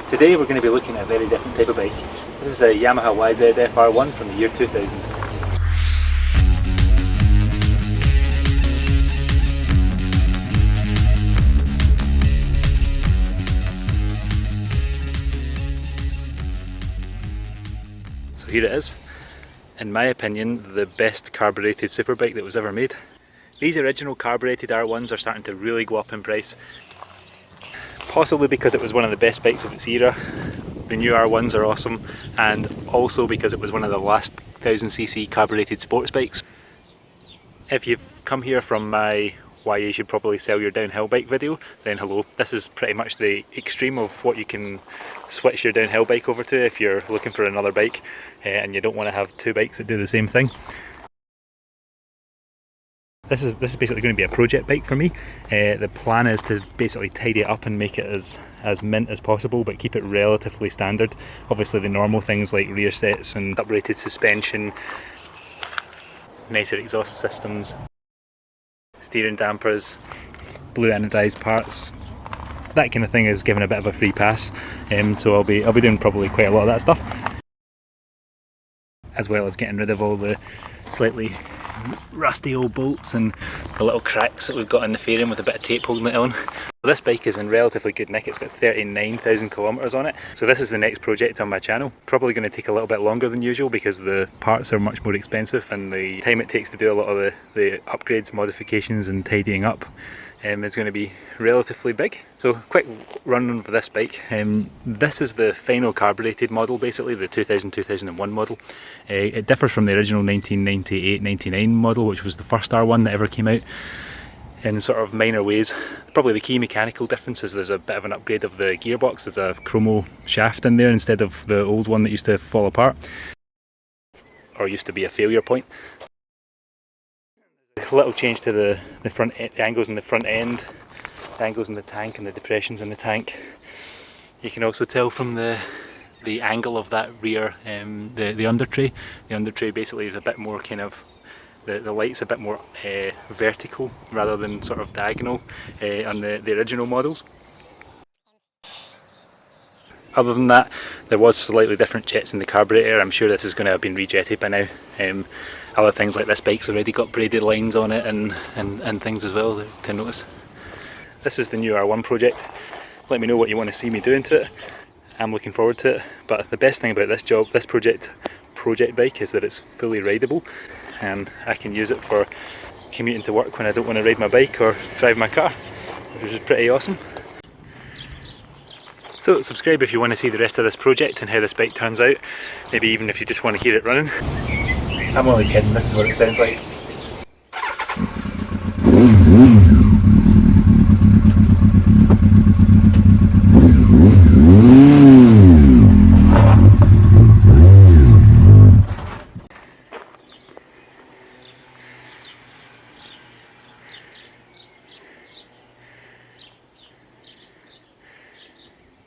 Today we're going to be looking at a very different type of bike. This is a Yamaha YZ FR1 from the year 2000. So here it is, in my opinion, the best carbureted superbike that was ever made. These original carbureted R1s are starting to really go up in price, possibly because it was one of the best bikes of its era. The new R1s are awesome, and also because it was one of the last 1000cc carbureted sports bikes. If you've come here from my why you should probably sell your downhill bike video, then hello. This is pretty much the extreme of what you can switch your downhill bike over to if you're looking for another bike and you don't want to have two bikes that do the same thing. This is basically going to be a project bike for me. The plan is to basically tidy it up and make it as mint as possible, but keep it relatively standard. Obviously the normal things like rear sets and uprated suspension, nicer exhaust systems, steering dampers, blue anodized parts, that kind of thing is given a bit of a free pass. So I'll be doing probably quite a lot of that stuff, as well as getting rid of all the slightly rusty old bolts and the little cracks that we've got in the fairing with a bit of tape holding it on. This bike is in relatively good nick. It's got 39,000 kilometers on it. So this is the next project on my channel. Probably going to take a little bit longer than usual because the parts are much more expensive and the time it takes to do a lot of the upgrades, modifications and tidying up is going to be relatively big. So quick run for this bike. This is the final carbureted model, basically the 2000-2001 model. It differs from the original 1998-99 model, which was the first R1 that ever came out, in sort of minor ways. Probably the key mechanical difference is there's a bit of an upgrade of the gearbox. There's a chromo shaft in there instead of the old one that used to fall apart, or used to be a failure point. A little change to the front angles in the front end, the angles in the tank and the depressions in the tank. You can also tell from the angle of that rear, the under tray. The under tray basically is a bit more kind of, the light's a bit more vertical rather than sort of diagonal on the original models. Other than that, there was slightly different jets in the carburetor. I'm sure this is going to have been rejetted by now. Other things like this bike's already got braided lines on it and things as well to notice. This is the new R1 project. Let me know what you want to see me doing to it. I'm looking forward to it. But the best thing about this project bike is that it's fully rideable, and I can use it for commuting to work when I don't want to ride my bike or drive my car, which is pretty awesome. So subscribe if you want to see the rest of this project and how this bike turns out, maybe even if you just want to hear it running. I'm only kidding, this is what it sounds like.